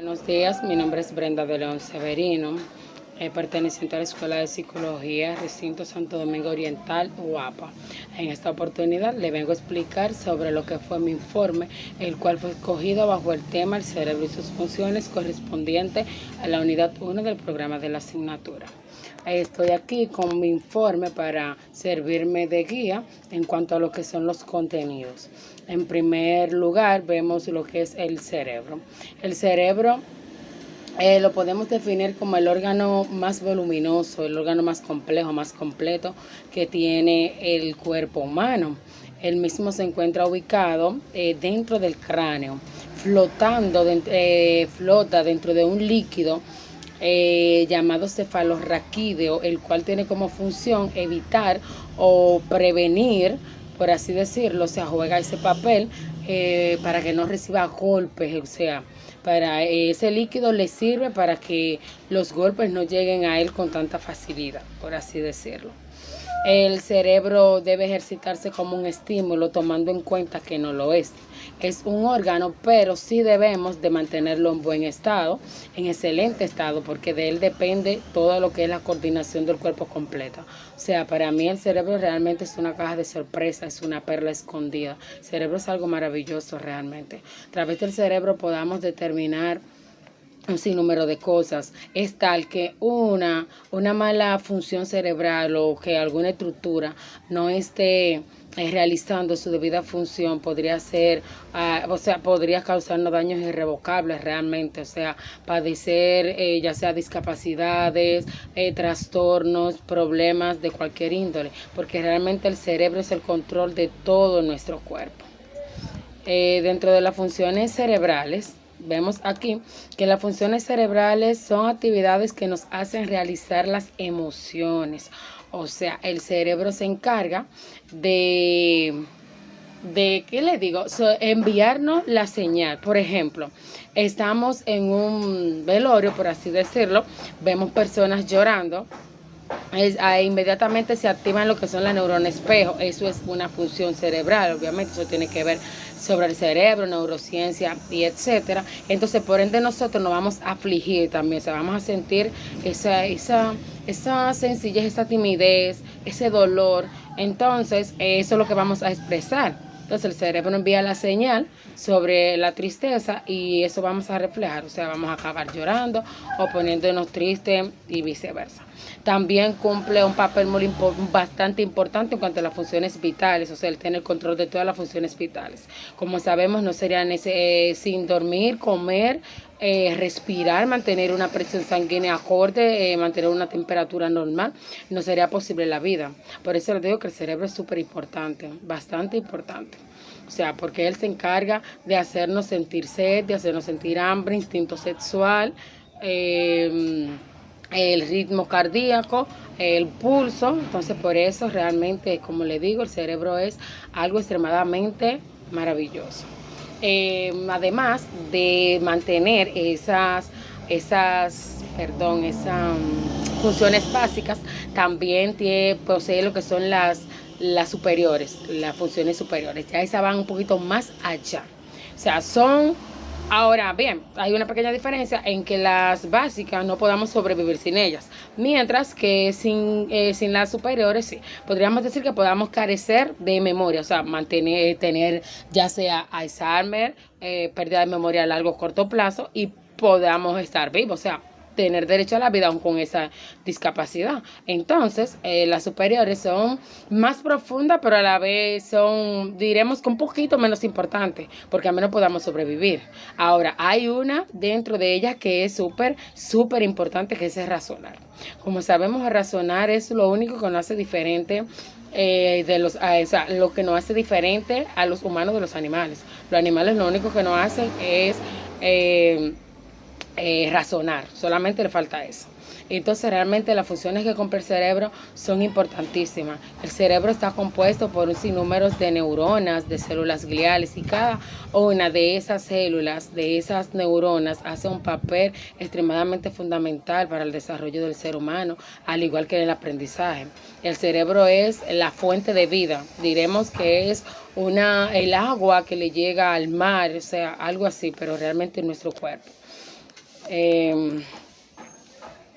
Buenos días, mi nombre es Brenda de León Severino, perteneciente a la Escuela de Psicología, Recinto Santo Domingo Oriental, UAPA. En esta oportunidad le vengo a explicar sobre lo que fue mi informe, el cual fue escogido bajo el tema El cerebro y sus funciones, correspondiente a la unidad 1 del programa de la asignatura. Estoy aquí con mi informe para servirme de guía en cuanto a lo que son los contenidos. En primer lugar, vemos lo que es el cerebro. El cerebro lo podemos definir como el órgano más voluminoso, el órgano más complejo, más completo que tiene el cuerpo humano. El mismo se encuentra ubicado dentro del cráneo, flota dentro de un líquido llamado cefalorraquídeo, el cual tiene como función evitar o prevenir, por así decirlo, o sea, juega ese papel para que no reciba golpes, o sea, para ese líquido le sirve para que los golpes no lleguen a él con tanta facilidad, por así decirlo. El cerebro debe ejercitarse como un estímulo, tomando en cuenta que no lo es. Es un órgano, pero sí debemos de mantenerlo en buen estado, en excelente estado, porque de él depende todo lo que es la coordinación del cuerpo completa. O sea, para mí el cerebro realmente es una caja de sorpresa, es una perla escondida. El cerebro es algo maravilloso realmente. A través del cerebro podamos determinar un sinnúmero de cosas. Es tal que una mala función cerebral o que alguna estructura no esté realizando su debida función podría ser, podría causarnos daños irrevocables realmente, o sea, padecer ya sea discapacidades, trastornos, problemas de cualquier índole, porque realmente el cerebro es el control de todo nuestro cuerpo. Dentro de las funciones cerebrales, vemos aquí que las funciones cerebrales son actividades que nos hacen realizar las emociones. O sea, el cerebro se encarga ¿qué le digo? Enviarnos la señal. Por ejemplo, estamos en un velorio, por así decirlo, vemos personas llorando. Inmediatamente se activan lo que son las neuronas espejo. Eso es una función cerebral, obviamente eso tiene que ver sobre el cerebro, neurociencia y etcétera. Entonces, por ende, nosotros nos vamos a afligir también, o sea, vamos a sentir esa sencillez, esa timidez, ese dolor. Entonces, eso es lo que vamos a expresar. Entonces el cerebro envía la señal sobre la tristeza y eso vamos a reflejar, o sea, vamos a acabar llorando o poniéndonos tristes y viceversa. También cumple un papel bastante importante en cuanto a las funciones vitales, o sea, él tiene el control de todas las funciones vitales. Como sabemos, no sería sin dormir, comer, respirar, mantener una presión sanguínea acorde, mantener una temperatura normal, no sería posible la vida. Por eso les digo que el cerebro es súper importante, bastante importante. O sea, porque él se encarga de hacernos sentir sed, de hacernos sentir hambre, instinto sexual, el ritmo cardíaco, el pulso. Entonces, por eso realmente, como le digo, el cerebro es algo extremadamente maravilloso. Además de mantener esas funciones básicas, también posee lo que son las superiores, las funciones superiores. Ya esas van un poquito más allá. O sea, ahora bien, hay una pequeña diferencia en que las básicas no podamos sobrevivir sin ellas, mientras que sin las superiores sí. Podríamos decir que podamos carecer de memoria, o sea, tener ya sea Alzheimer, pérdida de memoria a largo o corto plazo y podamos estar vivos, o sea, tener derecho a la vida aún con esa discapacidad. Entonces, las superiores son más profundas, pero a la vez son, diremos que un poquito menos importantes, porque al menos podamos sobrevivir. Ahora, hay una dentro de ellas que es súper importante, que es el razonar. Como sabemos, el razonar es lo único que nos hace diferente lo que nos hace diferente a los humanos de los animales. Los animales lo único que nos hacen es razonar, solamente le falta eso. Entonces realmente las funciones que cumple el cerebro son importantísimas. El cerebro está compuesto por un sinnúmero de neuronas, de células gliales, y cada una de esas células, de esas neuronas, hace un papel extremadamente fundamental para el desarrollo del ser humano, al igual que en el aprendizaje. El cerebro es la fuente de vida, diremos que es el agua que le llega al mar, o sea, algo así, pero realmente en nuestro cuerpo.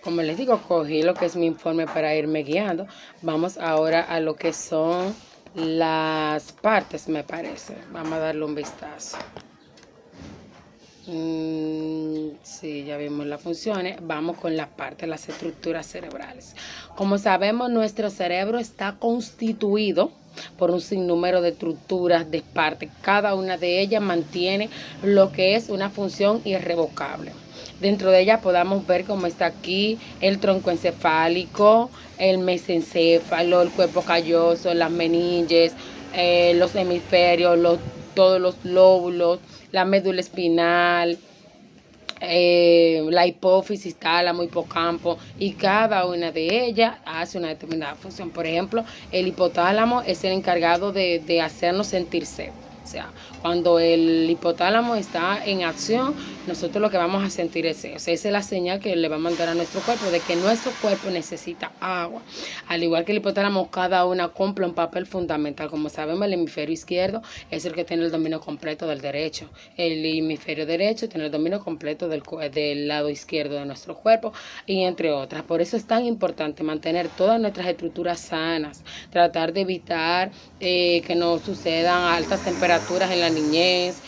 Como les digo, cogí lo que es mi informe para irme guiando. Vamos ahora a lo que son las partes, me parece. Vamos a darle un vistazo. Sí, ya vimos las funciones. Vamos con las partes, las estructuras cerebrales. Como sabemos, nuestro cerebro está constituido por un sinnúmero de estructuras, de partes. Cada una de ellas mantiene lo que es una función irrevocable. Dentro de ella podamos ver cómo está aquí el tronco encefálico, el mesencéfalo, el cuerpo calloso, las meninges, los hemisferios, todos los lóbulos, la médula espinal, la hipófisis, tálamo, hipocampo, y cada una de ellas hace una determinada función. Por ejemplo, el hipotálamo es el encargado de hacernos sentir sed. O sea, cuando el hipotálamo está en acción, nosotros lo que vamos a sentir es eso. Esa es la señal que le va a mandar a nuestro cuerpo de que nuestro cuerpo necesita agua. Al igual que el hipotálamo, cada una cumple un papel fundamental. Como sabemos, el hemisferio izquierdo es el que tiene el dominio completo del derecho. El hemisferio derecho tiene el dominio completo del lado izquierdo de nuestro cuerpo, y entre otras. Por eso es tan importante mantener todas nuestras estructuras sanas, tratar de evitar que no sucedan altas temperaturas en la niñez,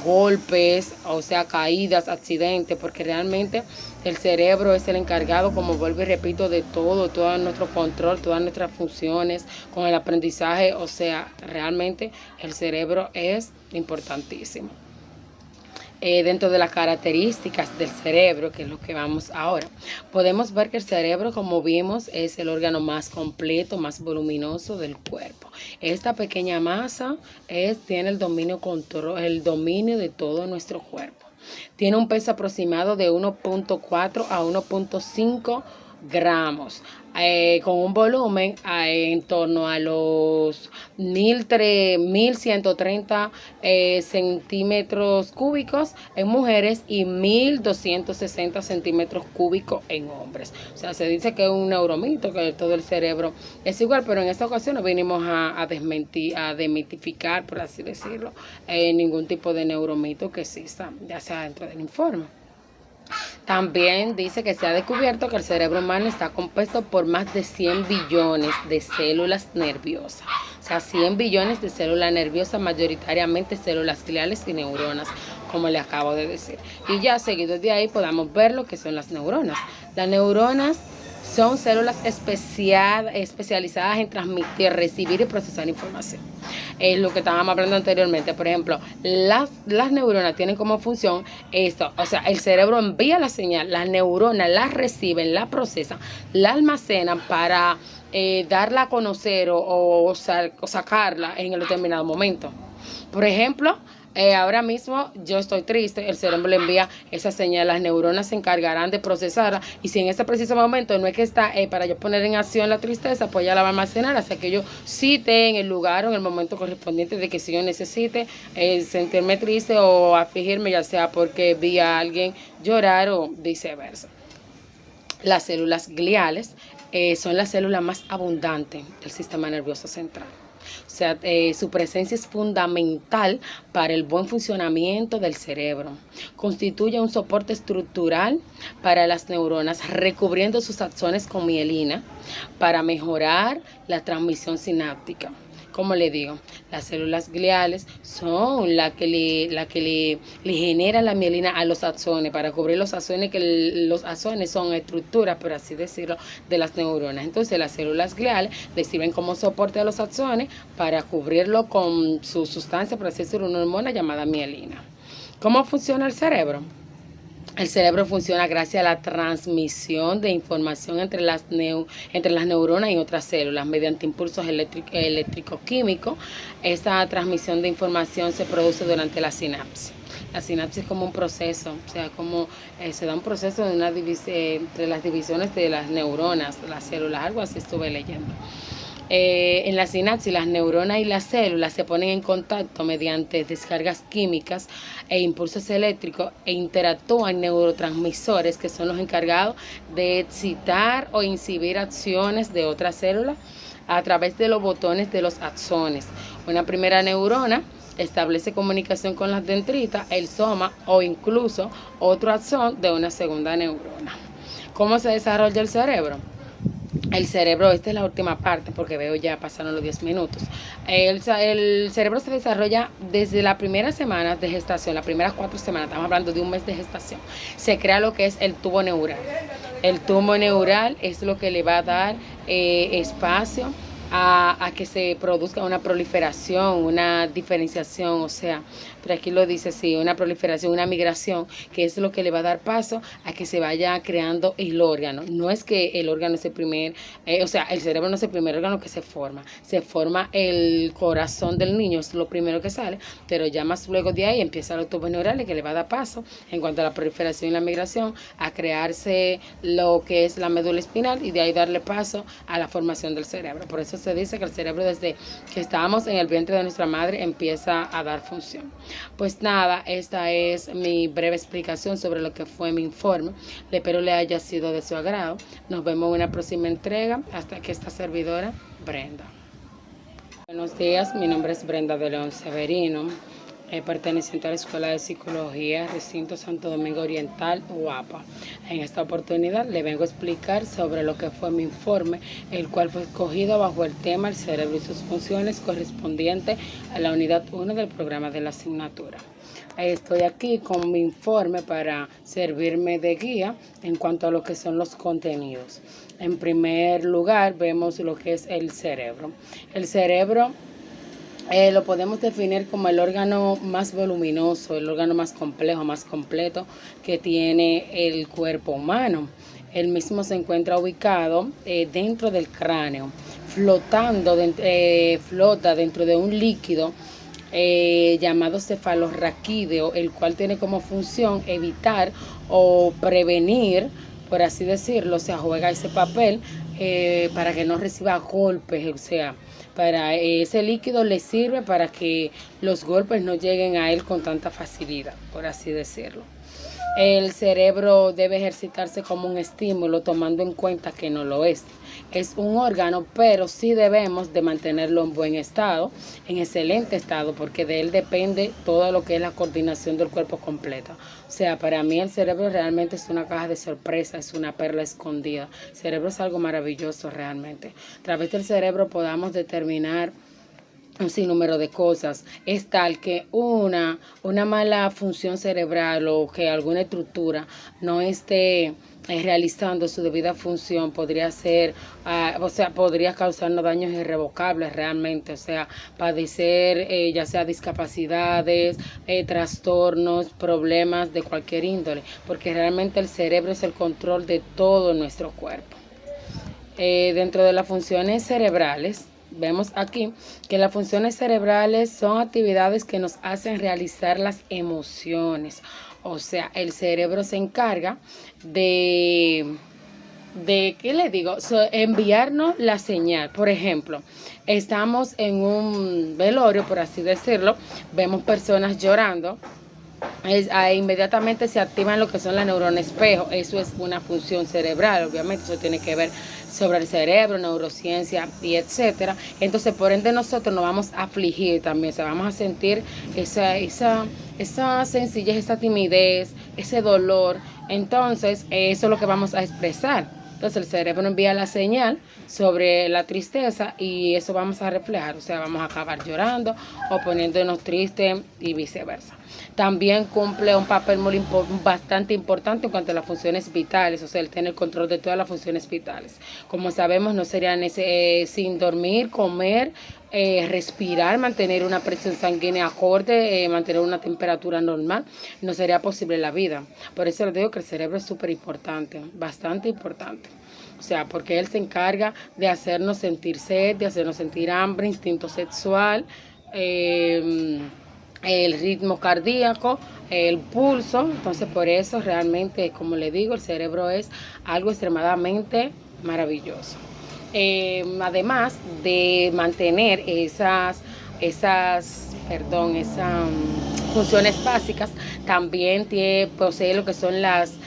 golpes, o sea, caídas, accidentes, porque realmente el cerebro es el encargado, como vuelvo y repito, de todo nuestro control, todas nuestras funciones, con el aprendizaje. O sea, realmente el cerebro es importantísimo. Dentro de las características del cerebro, que es lo que vamos ahora, podemos ver que el cerebro, como vimos, es el órgano más completo, más voluminoso del cuerpo. Esta pequeña masa tiene el dominio de todo nuestro cuerpo. Tiene un peso aproximado de 1.4 a 1.5 gramos, con un volumen en torno a los 1130 centímetros cúbicos en mujeres y 1260 centímetros cúbicos en hombres. O sea, se dice que es un neuromito, que todo el cerebro es igual, pero en esta ocasión no vinimos a desmentir, a demitificar, por así decirlo, ningún tipo de neuromito que exista, ya sea dentro del informe. También dice que se ha descubierto que el cerebro humano está compuesto por más de 100 billones de células nerviosas. O sea, 100 billones de células nerviosas, mayoritariamente células gliales y neuronas, como le acabo de decir. Y ya seguido de ahí podamos ver lo que son las neuronas. Las neuronas son células especializadas en transmitir, recibir y procesar información. Es lo que estábamos hablando anteriormente. Por ejemplo, las neuronas tienen como función esto. O sea, el cerebro envía la señal, las neuronas la reciben, la procesan, la almacenan para darla a conocer o sacarla en el determinado momento. Por ejemplo, ahora mismo yo estoy triste, el cerebro le envía esa señal, las neuronas se encargarán de procesarla, y si en ese preciso momento no es que está para yo poner en acción la tristeza, pues ya la va a almacenar hasta que yo cite en el lugar o en el momento correspondiente de que si yo necesite sentirme triste o afligirme, ya sea porque vi a alguien llorar o viceversa. Las células gliales son las células más abundantes del sistema nervioso central. O sea, su presencia es fundamental para el buen funcionamiento del cerebro. Constituye un soporte estructural para las neuronas, recubriendo sus axones con mielina para mejorar la transmisión sináptica. Como le digo, las células gliales son las que le generan la mielina a los axones para cubrir los axones, que los axones son estructuras, por así decirlo, de las neuronas. Entonces las células gliales le sirven como soporte a los axones para cubrirlo con su sustancia, por así decirlo, una hormona llamada mielina. ¿Cómo funciona el cerebro? El cerebro funciona gracias a la transmisión de información entre las neuronas y otras células mediante impulsos eléctrico-químicos. Esta transmisión de información se produce durante la sinapsis. La sinapsis es como un proceso, o sea, como se da un proceso de entre las divisiones de las neuronas, las células, algo así estuve leyendo. En la sinapsis, las neuronas y las células se ponen en contacto mediante descargas químicas e impulsos eléctricos e interactúan neurotransmisores que son los encargados de excitar o inhibir acciones de otras células a través de los botones de los axones. Una primera neurona establece comunicación con las dendritas, el soma o incluso otro axón de una segunda neurona. ¿Cómo se desarrolla el cerebro? El cerebro, esta es la última parte porque veo ya pasaron los 10 minutos. El cerebro se desarrolla desde las primeras semanas de gestación, las primeras 4 semanas, estamos hablando de un mes de gestación. Se crea lo que es el tubo neural. El tubo neural es lo que le va a dar espacio a que se produzca una proliferación, una diferenciación, o sea, pero aquí lo dice así, una proliferación, una migración, que es lo que le va a dar paso a que se vaya creando el órgano. No es que el órgano es el primer, o sea, el cerebro no es el primer órgano que se forma el corazón del niño, es lo primero que sale, pero ya más luego de ahí empiezan los tubos neurales que le va a dar paso, en cuanto a la proliferación y la migración, a crearse lo que es la médula espinal y de ahí darle paso a la formación del cerebro. Por eso se dice que el cerebro desde que estábamos en el vientre de nuestra madre empieza a dar función. Pues nada, esta es mi breve explicación sobre lo que fue mi informe. Espero le haya sido de su agrado. Nos vemos en una próxima entrega. Hasta que esta servidora, Brenda. Buenos días, mi nombre es Brenda de León Severino, perteneciente a la Escuela de Psicología, Recinto Santo Domingo Oriental, UAPA. En esta oportunidad le vengo a explicar sobre lo que fue mi informe, el cual fue escogido bajo el tema El cerebro y sus funciones, correspondiente a la unidad 1 del programa de la asignatura. Estoy aquí con mi informe para servirme de guía en cuanto a lo que son los contenidos. En primer lugar, vemos lo que es el cerebro. El cerebro lo podemos definir como el órgano más voluminoso, el órgano más complejo, más completo que tiene el cuerpo humano. El mismo se encuentra ubicado dentro del cráneo, flota dentro de un líquido llamado cefalorraquídeo, el cual tiene como función evitar o prevenir, por así decirlo, o sea, juega ese papel para que no reciba golpes, o sea, para ese líquido le sirve para que los golpes no lleguen a él con tanta facilidad, por así decirlo. El cerebro debe ejercitarse como un estímulo, tomando en cuenta que no lo es. Es un órgano, pero sí debemos de mantenerlo en buen estado, en excelente estado, porque de él depende todo lo que es la coordinación del cuerpo completa. O sea, para mí el cerebro realmente es una caja de sorpresa, es una perla escondida. El cerebro es algo maravilloso realmente. A través del cerebro podamos determinar un sinnúmero de cosas. Es tal que una mala función cerebral o que alguna estructura no esté realizando su debida función podría ser, podría causarnos daños irrevocables realmente, o sea, padecer ya sea discapacidades, trastornos, problemas de cualquier índole, porque realmente el cerebro es el control de todo nuestro cuerpo. Dentro de las funciones cerebrales, vemos aquí que las funciones cerebrales son actividades que nos hacen realizar las emociones. O sea, el cerebro se encarga de ¿qué le digo? Enviarnos la señal. Por ejemplo, estamos en un velorio, por así decirlo, vemos personas llorando. Inmediatamente se activan lo que son las neuronas espejo. Eso es una función cerebral, obviamente eso tiene que ver sobre el cerebro, neurociencia y etcétera. Entonces, por ende, nosotros nos vamos a afligir también, o sea, vamos a sentir esa sencillez, esa timidez, ese dolor. Entonces, eso es lo que vamos a expresar. Entonces el cerebro envía la señal sobre la tristeza y eso vamos a reflejar, o sea, vamos a acabar llorando o poniéndonos tristes y viceversa. También cumple un papel bastante importante en cuanto a las funciones vitales, o sea, él tiene el control de todas las funciones vitales. Como sabemos, no serían sin dormir, comer, respirar, mantener una presión sanguínea acorde, mantener una temperatura normal, no sería posible la vida. Por eso les digo que el cerebro es súper importante, bastante importante. O sea, porque él se encarga de hacernos sentir sed, de hacernos sentir hambre, instinto sexual, el ritmo cardíaco, el pulso. Entonces, por eso realmente, como le digo, el cerebro es algo extremadamente maravilloso. Además de mantener esas funciones básicas, también posee lo que son las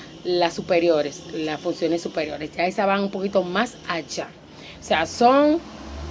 superiores, las funciones superiores. Ya esas van un poquito más allá. O sea, son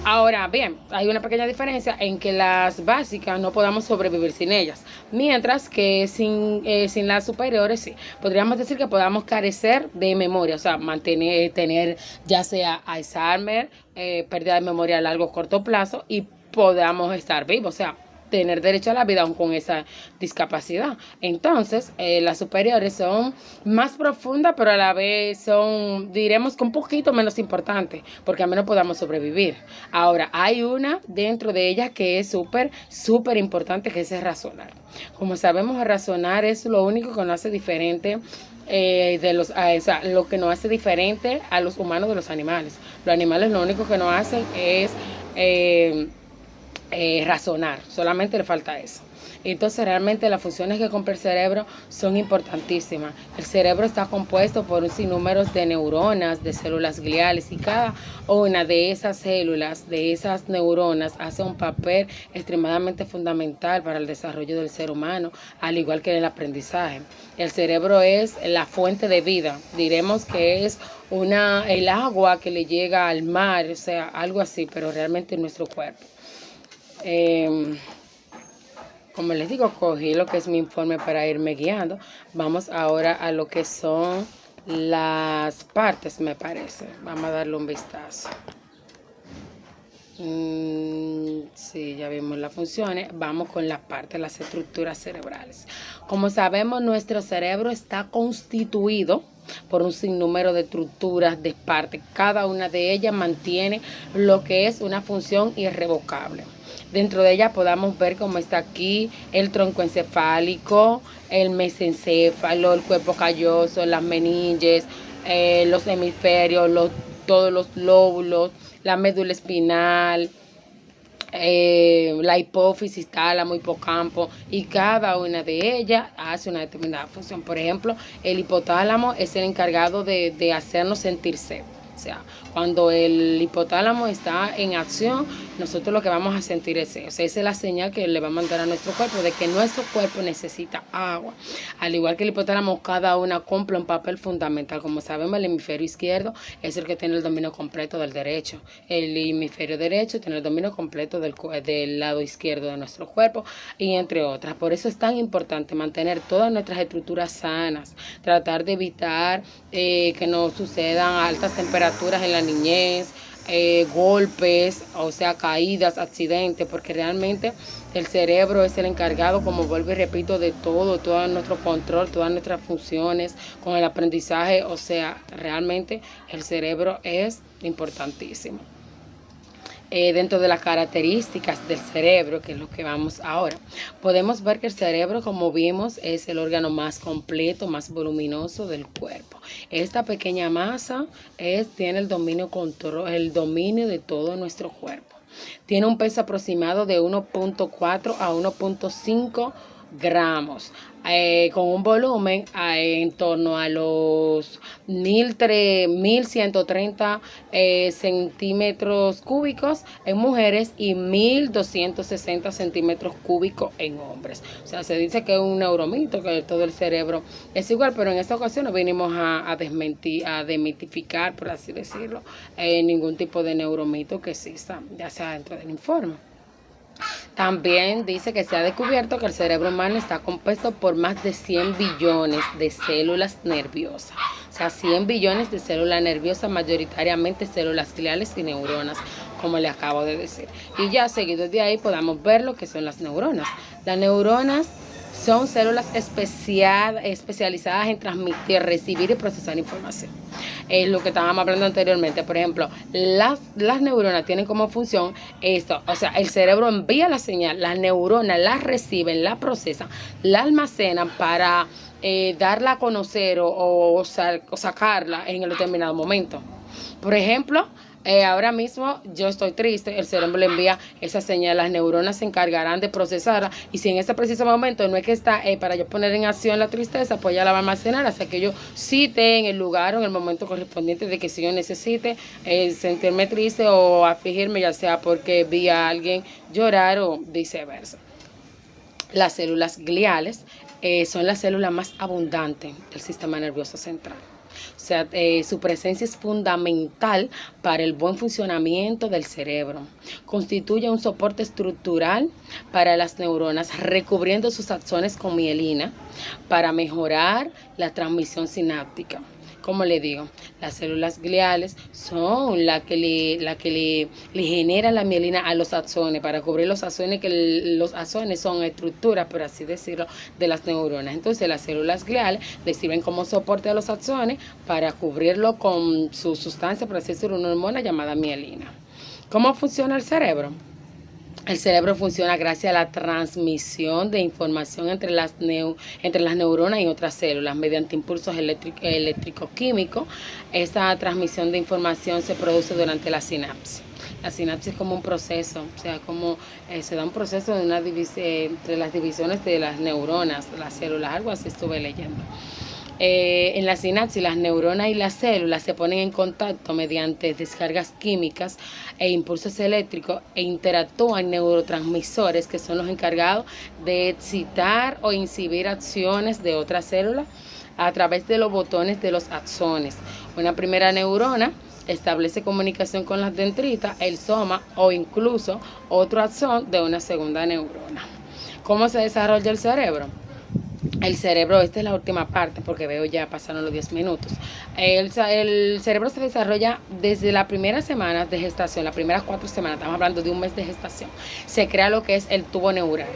Ahora bien, hay una pequeña diferencia en que las básicas no podamos sobrevivir sin ellas, mientras que sin las superiores sí. Podríamos decir que podamos carecer de memoria, o sea, tener ya sea Alzheimer, pérdida de memoria a largo o corto plazo y podamos estar vivos, o sea, tener derecho a la vida aún con esa discapacidad. Entonces, las superiores son más profundas, pero a la vez son, diremos que un poquito menos importantes, porque al menos podamos sobrevivir. Ahora, hay una dentro de ellas que es súper importante, que es el razonar. Como sabemos, razonar es lo único que nos hace diferente o sea, lo que nos hace diferente a los humanos de los animales. Los animales lo único que nos hacen es razonar, solamente le falta eso. Entonces realmente las funciones que cumple el cerebro son importantísimas. El cerebro está compuesto por un sinnúmero de neuronas, de células gliales, y cada una de esas células, de esas neuronas, hace un papel extremadamente fundamental para el desarrollo del ser humano, al igual que en el aprendizaje. El cerebro es la fuente de vida, diremos que es el agua que le llega al mar, o sea, algo así, pero realmente en nuestro cuerpo. Como les digo, cogí lo que es mi informe para irme guiando. Vamos ahora a lo que son las partes, me parece. Vamos a darle un vistazo. Sí, ya vimos las funciones. Vamos con las partes, las estructuras cerebrales. Como sabemos, nuestro cerebro está constituido por un sinnúmero de estructuras, de partes. Cada una de ellas mantiene lo que es una función irrevocable. Dentro de ella podamos ver cómo está aquí el tronco encefálico, el mesencéfalo, el cuerpo calloso, las meninges, los hemisferios, todos los lóbulos, la médula espinal, la hipófisis, tálamo, hipocampo, y cada una de ellas hace una determinada función. Por ejemplo, el hipotálamo es el encargado de hacernos sentir sed. O sea, cuando el hipotálamo está en acción, nosotros lo que vamos a sentir es eso. Esa es la señal que le va a mandar a nuestro cuerpo de que nuestro cuerpo necesita agua. Al igual que el hipotálamo, cada una cumple un papel fundamental. Como sabemos, el hemisferio izquierdo es el que tiene el dominio completo del derecho. El hemisferio derecho tiene el dominio completo del lado izquierdo de nuestro cuerpo, y entre otras. Por eso es tan importante mantener todas nuestras estructuras sanas, tratar de evitar que no sucedan altas temperaturas en la niñez, golpes, o sea, caídas, accidentes, porque realmente el cerebro es el encargado, como vuelvo y repito, de todo nuestro control, todas nuestras funciones con el aprendizaje. O sea, realmente el cerebro es importantísimo. Dentro de las características del cerebro, que es lo que vamos ahora, podemos ver que el cerebro, como vimos, es el órgano más completo, más voluminoso del cuerpo. Esta pequeña masa tiene el dominio de todo nuestro cuerpo. Tiene un peso aproximado de 1.4 a 1.5 gramos, con un volumen en torno a los 1.130 centímetros cúbicos en mujeres y 1.260 centímetros cúbicos en hombres. O sea, se dice que es un neuromito, que todo el cerebro es igual, pero en esta ocasión no vinimos a desmitificar, por así decirlo, ningún tipo de neuromito que exista, ya sea dentro del informe. También dice que se ha descubierto que el cerebro humano está compuesto por más de 100 billones de células nerviosas. O sea, 100 billones de células nerviosas, mayoritariamente células gliales y neuronas, como le acabo de decir. Y ya seguido de ahí podamos ver lo que son las neuronas. Las neuronas son células especializadas en transmitir, recibir y procesar información. Es lo que estábamos hablando anteriormente. Por ejemplo, las neuronas tienen como función esto. O sea, el cerebro envía la señal, las neuronas la reciben, la procesan, la almacenan para darla a conocer o sacarla en el determinado momento. Por ejemplo, ahora mismo yo estoy triste, el cerebro le envía esa señal, las neuronas se encargarán de procesarla, y si en ese preciso momento no es que está para yo poner en acción la tristeza, pues ya la va a almacenar hasta que yo cite en el lugar o en el momento correspondiente de que si yo necesite sentirme triste o afligirme, ya sea porque vi a alguien llorar o viceversa. Las células gliales son las células más abundantes del sistema nervioso central. O sea, su presencia es fundamental para el buen funcionamiento del cerebro. Constituye un soporte estructural para las neuronas, recubriendo sus axones con mielina para mejorar la transmisión sináptica. Como le digo, las células gliales son las que le generan la mielina a los axones para cubrir los axones, que los axones son estructuras, por así decirlo, de las neuronas. Entonces las células gliales le sirven como soporte a los axones para cubrirlo con su sustancia, por así decirlo, una hormona llamada mielina. ¿Cómo funciona el cerebro? El cerebro funciona gracias a la transmisión de información entre las neuronas y otras células mediante impulsos eléctrico-químicos. Esta transmisión de información se produce durante la sinapsis. La sinapsis es como un proceso, o sea, como se da un proceso de entre las divisiones de las neuronas, las células, algo así estuve leyendo. En la sinapsis, las neuronas y las células se ponen en contacto mediante descargas químicas e impulsos eléctricos e interactúan neurotransmisores que son los encargados de excitar o inhibir acciones de otras células a través de los botones de los axones. Una primera neurona establece comunicación con las dendritas, el soma o incluso otro axón de una segunda neurona. ¿Cómo se desarrolla el cerebro? El cerebro, esta es la última parte porque veo ya pasaron los 10 minutos. El cerebro se desarrolla desde las primeras semanas de gestación, las primeras 4 semanas, estamos hablando de un mes de gestación. Se crea lo que es el tubo neural.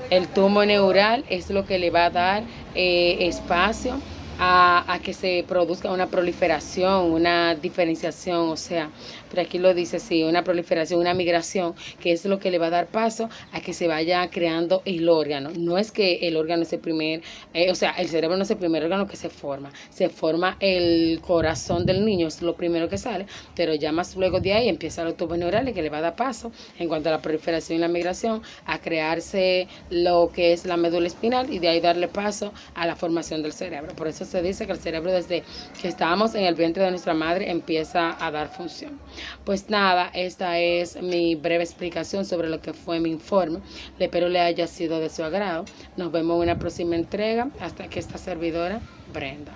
El tubo neural es lo que le va a dar espacio a que se produzca una proliferación, una diferenciación, o sea, pero aquí lo dice así, una proliferación, una migración, que es lo que le va a dar paso a que se vaya creando el órgano. No es que el órgano es el primer, o sea, el cerebro no es el primer órgano que se forma el corazón del niño, es lo primero que sale, pero ya más luego de ahí empiezan los tubos neurales que le va a dar paso, en cuanto a la proliferación y la migración, a crearse lo que es la médula espinal y de ahí darle paso a la formación del cerebro. Por eso se dice que el cerebro desde que estábamos en el vientre de nuestra madre empieza a dar función. Pues nada, esta es mi breve explicación sobre lo que fue mi informe. Espero le haya sido de su agrado. Nos vemos en una próxima entrega. Hasta que esta servidora, Brenda.